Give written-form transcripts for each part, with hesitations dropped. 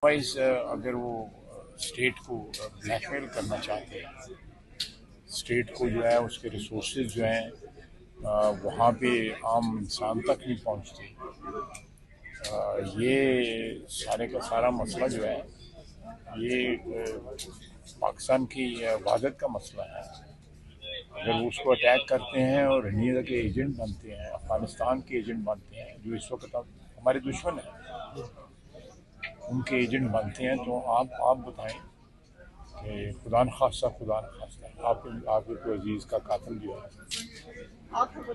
Wise अगर वो state को ब्लैकमेल करना चाहते हैं, स्टेट को जो है उसके रिसोर्सेज जो हैं वहाँ पे आम इंसान तक नहीं पहुँचते। ये सारे का सारा मसला जो है ये पाकिस्तान की वहादत का मसला है। अगर वो उसको अटैक करते हैं और इंडिया के एजेंट बनते हैं, अफगानिस्तान के एजेंट बनते हैं जो इस वक्त हमारे दुश्मन हैं, उनके एजेंट बनते हैं, तो आप बताएं कि खुदा न खास्ता आपके तो अजीज़ का कातिल जो है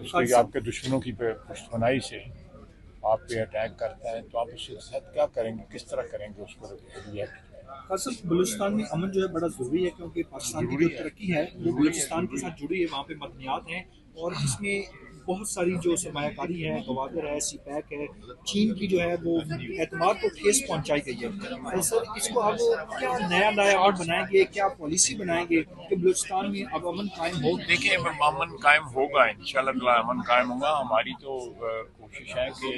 उसके आपके दुश्मनों की पुश्तनाई से आप पे अटैक करता है, तो आप उसके साथ क्या करेंगे, किस तरह करेंगे उसको रिएक्ट? खासकर बलूचिस्तान में अमन जो है बड़ा ज़रूरी है, क्योंकि पाकिस्तान की जो तरक्की है वो बलूचिस्तान के साथ जुड़ी है। वहाँ पे मदनियात हैं और इसमें बहुत सारी जो सरमायाकारी है, गवादर है, सीपैक है, चीन की जो है वो एतमाद को ठेस पहुँचाई गई है। तो सर इसको आप क्या नया आर्ट बनाएंगे, क्या पॉलिसी बनाएंगे कि बलूचिस्तान में अब अमन कायम हो? देखिए, अमन कायम होगा, इंशाल्लाह अमन कायम होगा। हमारी तो कोशिश है कि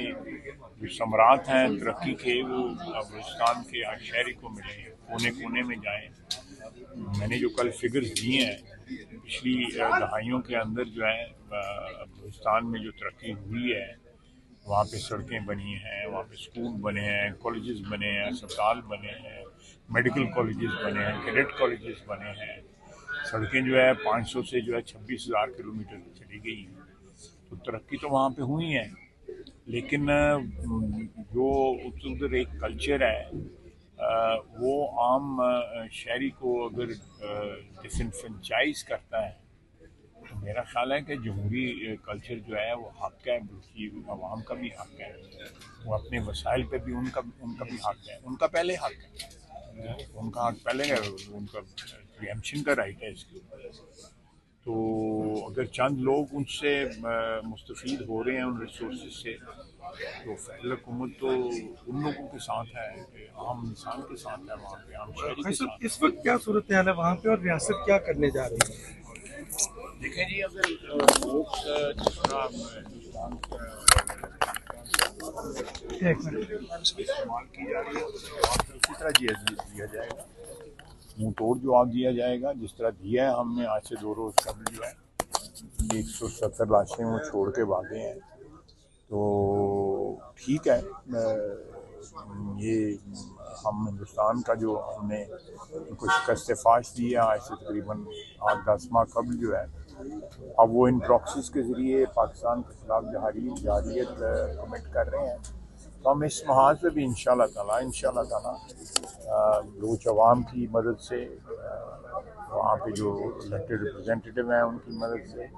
जो सम्राट हैं तरक्की के वो बलूचिस्तान के हर शहरी को मिले, कोने कोने में जाएं। मैंने जो कल फिगर्स दिए हैं पिछली दहाइयों के अंदर जो है बलूचिस्तान में जो तरक्की हुई है, वहाँ पे सड़कें बनी हैं, वहाँ पे स्कूल बने हैं, कॉलेजेस बने हैं, अस्पताल बने हैं, मेडिकल कॉलेजेस बने हैं, कैडेट कॉलेजेस बने हैं। सड़कें जो है 500 से जो है 26,000 किलोमीटर चली गई हैं, तो तरक्की तो वहाँ पे हुई है। लेकिन जो उधर एक कल्चर है वो आम शहरी को अगर डिसइंफ्रेंचाइज करता है, तो मेरा ख्याल है कि जमहूरी कल्चर जो है वो हक है, बल्कि आवाम का भी हक है, वो अपने वसाइल पे भी उनका उनका भी हक है, उनका पहले हक है, उनका हक पहले है, उनका प्रीएम्पशन का राइट है इसके ऊपर। तो अगर चंद लोग उनसे मुस्तफ़ीद हो रहे हैं उन रिसोर्स से, तो फैल हुकूमत तो उन लोगों के साथ है, आम इंसान के साथ है, वहाँ पे आम शहरी के साथ। इस वक्त क्या सूरत हाल है वहाँ पे और रियासत क्या करने जा रही है? देखें जी, अगर लोग जिस तरह हिंदुस्तान इस्तेमाल की जा रही है उसी तरह दिया जाएगा, मुंह तोड़ जवाब दिया जाएगा जिस तरह दिया है हमने। आज से 2 रोज़ कबल जो है 170 लाशें वो छोड़ के भागे हैं, तो ठीक है। ये हम हिंदुस्तान का जो हमने कुछ शिकस्त फाश दी है आज से तकरीबन 8-10 माह कबल जो है, अब वो इन प्रॉक्सीज के ज़रिए पाकिस्तान के खिलाफ जारियत कमिट कर रहे हैं। तो हम इस महाज पे भी इंशाल्लाह ताला बलूच अवाम की मदद से, वहाँ पे जो इलेक्टेड रिप्रेजेंटेटिव हैं उनकी मदद से,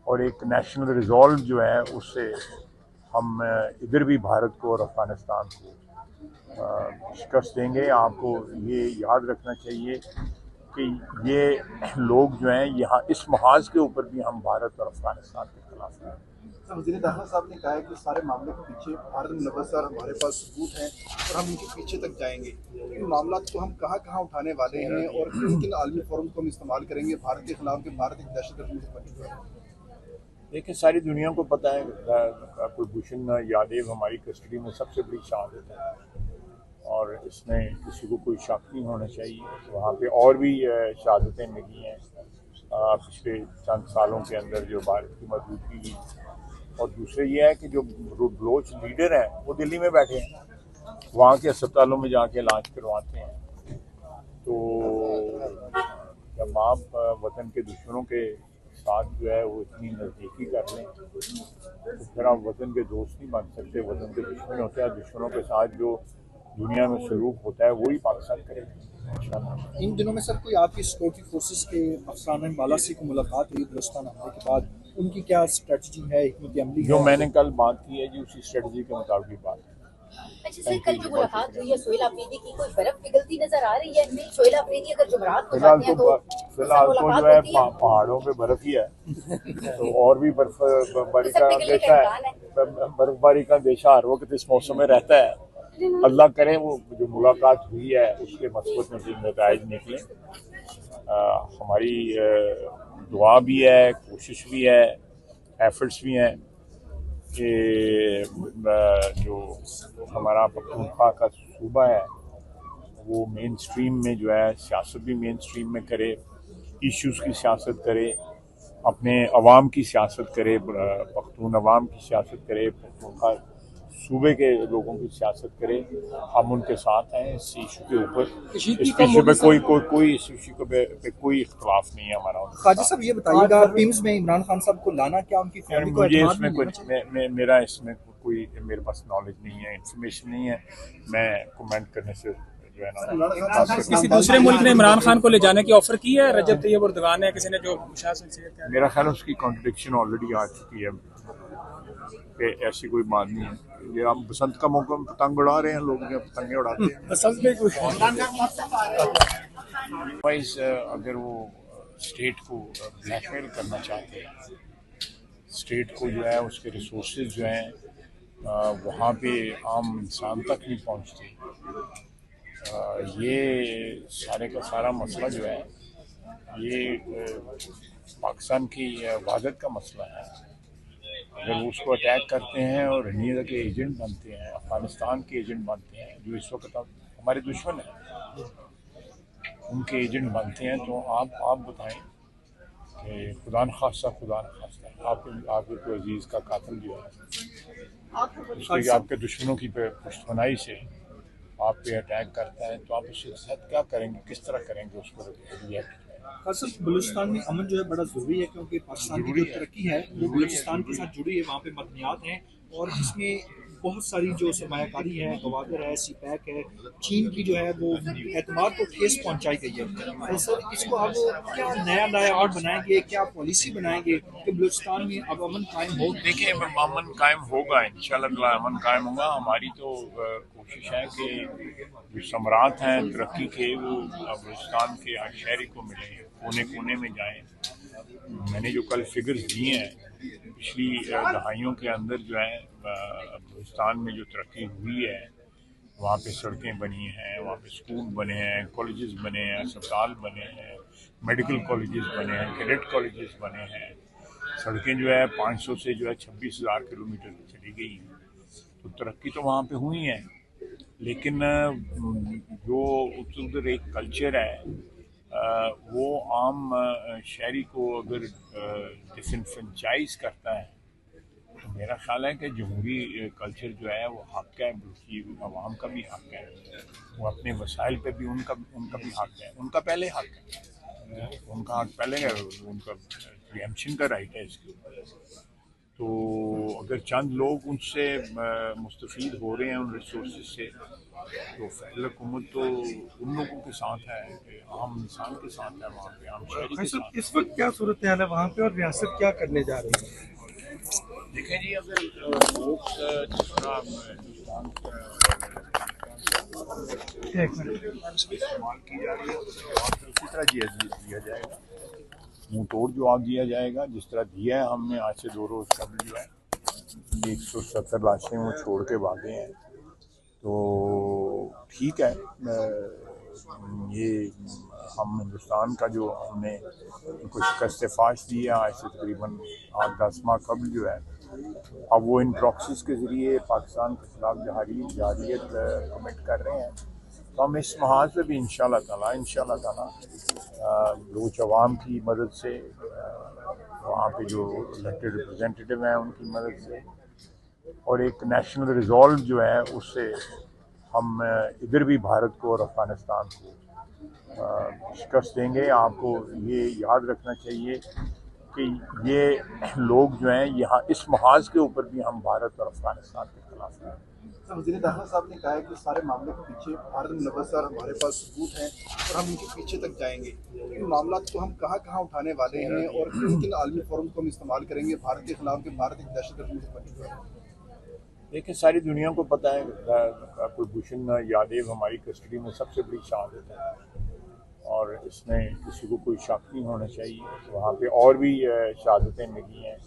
और एक नेशनल रिजॉल्व जो है उससे हम इधर भी भारत को और अफ़गानिस्तान को शिकस्त देंगे। आपको ये याद रखना चाहिए कि ये लोग जो हैं यहाँ इस महाज के ऊपर भी हम भारत और अफगानिस्तान के खिलाफ हैं। वज़ीर दाखिला साहब ने कहा है कि सारे मामले के पीछे भारत मुलव्वस है और हमारे पास सबूत हैं और हम उनके पीछे तक जाएंगे। इन मामला को हम कहाँ कहाँ उठाने वाले हैं और किन किन आलमी फोरम को हम इस्तेमाल करेंगे भारत के खिलाफ, कि भारत एक दहशतगर्द मुल्क बन चुका है। देखिए, सारी दुनिया को पता है कुलभूषण यादव हमारी कस्टडी में सबसे बड़ी शहादत है और इसमें किसी को कोई शक नहीं होना चाहिए। वहाँ पे और भी शहादतें मिली हैं पिछले चंद सालों के अंदर जो भारत की मौजूदगी हुई। और दूसरे ये है कि जो बलोच लीडर हैं वो दिल्ली में बैठे हैं, वहाँ के अस्पतालों में जाके इलाज करवाते हैं। तो जब आप वतन के दुश्मनों के साथ जो है वो इतनी नज़दीकी कर लें, तो फिर आप वतन के दोस्त नहीं बन सकते, वतन के दुश्मन होते हैं। दुश्मनों के साथ जो दुनिया में सलूक होता है वही पाकिस्तान करेगा। इन दिनों में सर कोई आपकी सिक्योरिटी फोर्सेस के अफसरान बाला से को मुलाकात हुई बलूचिस्तान हमले के बाद, उनकी क्या स्ट्रेटजी है, हिकमत अमली है? जो मैंने कल बात की है जी उसी स्ट्रेटजी के मुताबिक बात है। अच्छा सर, कल जो मुलाकात हुई है सोहेल अफरीदी की, कोई बर्फ पिघलती नजर आ रही है? सोहेल अफरीदी अगर जुमरात को जाते हैं तो फिलहाल तो जो है पहाड़ों पे बर्फ ही है, तो और भी बर्फबारी का अंदेशा है, बर्फबारी का अंदेशा हर वक्त इस मौसम में रहता है। अल्लाह करे वो जो मुलाकात हुई है उसके मस्बत नतीजे निकले। हमारी दुआ भी है, कोशिश भी है, एफर्ट्स भी हैं कि जो हमारा पख्तूनख्वा का सूबा है वो मेन स्ट्रीम में जो है सियासत भी मेन स्ट्रीम में करे, इश्यूज़ की सियासत करे, अपने अवाम की सियासत करे, पख्तून अवाम की सियासत करे, पख्तूनख्वा सूबे के लोगों की सियासत करे। हम उनके साथ हैं इस इशू के ऊपर। इस इशू पे कोई इस इशू पे कोई इख्तलाफ नहीं है हमारा। खाजा साहब ये बताइएगा, टीम्स में इमरान खान साहब को लाना क्या उनकी फैमिली को मुझे एतमाद इसमें नहीं कुछ मेरा इसमें कोई मेरे पास नॉलेज नहीं है, इन्फॉर्मेशन नहीं है, मैं कमेंट करने से जो है ना। किसी दूसरे मुल्क ने इमरान खान को ले जाने की ऑफर की है? रजब तैयब एर्दोगान है, किसी ने जो मेरा ख्याल है उसकी कॉन्ट्रडिक्शन ऑलरेडी आ चुकी है कि ऐसी कोई बात नहीं है। ये हम बसंत का मौका में पतंग उड़ा रहे हैं, लोग पतंगे उड़ाते हैं। वाइज अगर वो स्टेट को ब्लैकमेल करना चाहते हैं, स्टेट को जो है उसके रिसोर्सेज जो हैं वहाँ पे आम इंसान तक नहीं पहुँचते, ये सारे का सारा मसला जो है ये पाकिस्तान की वहादत का मसला है। अगर वो उसको अटैक करते हैं और रनीदा के एजेंट बनते हैं, अफगानिस्तान के एजेंट बनते हैं, जो इस वक्त हमारे दुश्मन हैं, उनके एजेंट बनते हैं, तो आप बताएं कि खुदा न खास्ता आपके तो अजीज़ का कातिल जो है उसके आपके दुश्मनों की पुश्तनाई से आप पे अटैक करता है, तो आप उसके साथ क्या करेंगे, किस तरह करेंगे उसको रिएक्ट? बलूचिस्तान में अमन जो है बड़ा ज़रूरी है, क्योंकि पाकिस्तान की जो तरक्की है वो बलूचिस्तान के साथ जुड़ी है। वहाँ पे मदनियात हैं और इसमें बहुत सारी जो सरमायाकारी है, गवादर है, सीपैक है, चीन की जो है वो एतमाद को ठेस पहुँचाई गई है। तो सर इसको आप क्या नया आर्ट बनाएंगे, क्या पॉलिसी बनाएंगे कि बलूचिस्तान में अब अमन कायम हो? देखिए अमन कायम होगा, इंशाल्लाह अमन कायम होगा। हमारी तो कोशिश है कि जो समरात हैं तरक्की के वो बलूचिस्तान के हर शहरी को मिले, कोने कोने में जाएं। मैंने जो कल फिगर्स दिए हैं पिछली दहाइयों के अंदर जो है बलूचिस्तान में जो तरक्की हुई है, वहाँ पे सड़कें बनी हैं, वहाँ पे स्कूल बने हैं, कॉलेजेस बने हैं, अस्पताल बने हैं, मेडिकल कॉलेजेस बने हैं, कैडेट कॉलेजेस बने हैं। सड़कें जो है 500 से जो है 26,000 किलोमीटर चली गई हैं, तो तरक्की तो वहाँ पे हुई है। लेकिन जो उधर एक कल्चर है वो आम शहरी को अगर डिसइंफ्रेंचाइज करता है, तो मेरा ख्याल है कि जमहूरी कल्चर जो है वो हक है, बल्कि आवाम का भी हक है, वो अपने वसाइल पे भी उनका भी हक है, उनका पहले हक है, उनका हक पहले है, उनका प्रीएम्पशन का राइट है इसके ऊपर। तो अगर चंद लोग उनसे मुस्तफ़ीद हो रहे हैं उन रिसोर्सेज से, तो फ़ैल हुकूमत तो उन लोगों के साथ है, आम इंसान के साथ है, वहाँ पे आम शहरी के साथ। इस वक्त क्या सूरत हाल है वहाँ पे और रियासत क्या करने जा रही है? देखें जी, अगर लोग जिस तरह इस्तेमाल की जा रही है उसी तरह दिया जाएगा, मुँह तोड़ जवाब दिया जाएगा जिस तरह दिया है हमने। आज से 2 रोज़ कबल जो है 170 लाशें वो छोड़ के भागे हैं, तो ठीक है। ये हम हिंदुस्तान का जो हमने कुछ शिकस्त फाश दी है आज से तकरीबन 8-10 माह कबल जो है, अब वो इन प्रॉक्सीज के ज़रिए पाकिस्तान के खिलाफ जारियत कमिट कर रहे हैं। तो हम इस महाज पे भी इंशाल्लाह ताला बलूच अवाम की मदद से, वहाँ पे जो इलेक्टेड रिप्रेजेंटेटिव हैं उनकी मदद से, और एक नेशनल रिजॉल्व जो है उससे हम इधर भी भारत को और अफ़गानिस्तान को शिकस्त देंगे। आपको ये याद रखना चाहिए कि ये लोग जो हैं यहाँ इस महाज के ऊपर भी हम भारत और अफ़गानिस्तान के खिलाफ हैं। वज़ीर दाखिला साहब ने कहा है कि सारे मामले के पीछे भारत मुलव्वस और हमारे पास सबूत हैं और हम उनके पीछे तक जाएंगे। इन मामला को हम कहाँ उठाने वाले हैं और किन आलमी फोरम को हम इस्तेमाल करेंगे भारत के खिलाफ, कि भारत एक दहशतगर्द मुल्क बन चुका है। देखिए सारी दुनिया को पता है कुलभूषण यादव हमारी कस्टडी में सबसे बड़ी शहादत है और इसमें किसी को कोई शक नहीं होना चाहिए। वहाँ पे और भी शहादतें मिली हैं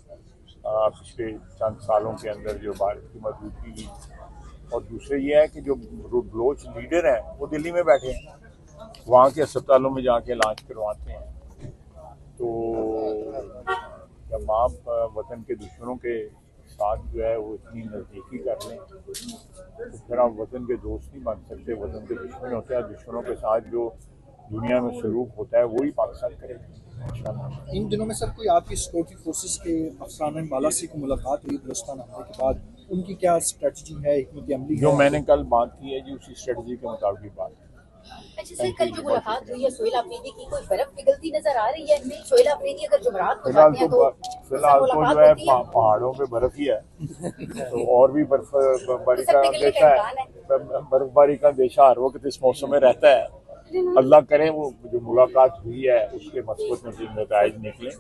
पिछले चंद सालों के अंदर जो भारत की मौजूदगी की। और दूसरे ये है कि जो बलोच लीडर हैं वो दिल्ली में बैठे हैं, वहाँ के अस्पतालों में जाके इलाज करवाते हैं। तो जब आप वतन के दुश्मनों के साथ जो है वो इतनी नज़दीकी कर लें तो फिर आप वतन के दोस्त नहीं बन सकते, वतन के दुश्मन होते हैं। दुश्मनों के साथ जो दुनिया में सलूक होता है वही पाकिस्तान करेगा इंशाअल्लाह। इन दिनों में सर कोई आपकी सिक्योरिटी फोर्सेस के अफसरान बाला से को मुलाकात हुई बलूचिस्तान हमले के बाद, उनकी क्या स्ट्रेटजी है, हिकमत अमली जो है? मैंने कल बात की है जी उसी स्ट्रेटजी के मुताबिक बात है। अच्छा सर, कल जो मुलाकात हुई है सोहेल अफरीदी की, कोई बर्फ पिघलती नजर आ रही है? सोहेल अफरीदी अगर जुमरात को फिलहाल जाते हैं तो तो जो है पहाड़ों पे बर्फ ही है तो और भी बर्फबारी का अंदेशा है, बर्फबारी का अंदेशा हर वक्त इस मौसम में रहता है। अल्लाह करे वो जो मुलाकात हुई है उसके मस्बत नतीजे निकले।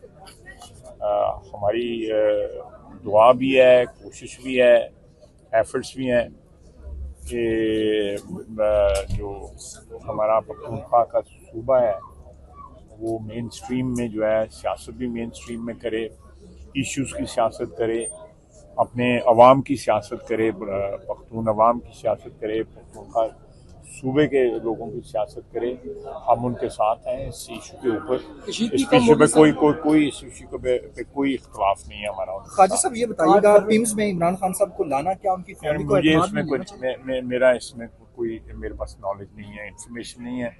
हमारी दुआ भी है, कोशिश भी है, एफर्ट्स भी हैं कि जो हमारा पख्तूनख्वा का सूबा है वो मेन स्ट्रीम में जो है सियासत भी मेन स्ट्रीम में करे, इश्यूज़ की सियासत करे, अपने अवाम की सियासत करे, पख्तून अवाम की सियासत करे, पख्तूनख्वा सूबे के लोगों की सियासत करे। हम उनके साथ हैं इस इशू के ऊपर, इस इशू पे कोई इस इशू पे कोई इख्तलाफ नहीं है हमारा। खाजा साहब ये बताइएगा, टीम्स में इमरान खान साहब को लाना क्या उनकी फैमिली को मुझे एतमाद इसमें में कुछ मेरा इसमें कोई मेरे पास नॉलेज नहीं है, इन्फॉर्मेशन नहीं है,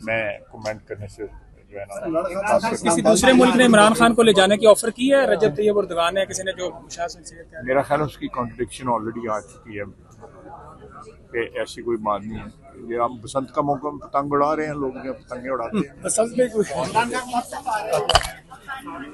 मैं कमेंट करने से जो है ना। किसी दूसरे मुल्क ने इमरान खान को ले जाने की ऑफर की है? रजब तैयब एर्दोगान ने, किसी ने जो मेरा ख्याल है उसकी कॉन्ट्रडिक्शन ऑलरेडी आ चुकी है कि ऐसी कोई बात नहीं है। ये हम बसंत का मौका में पतंग उड़ा रहे हैं, लोग पतंगे उड़ाते हैं। बसंत में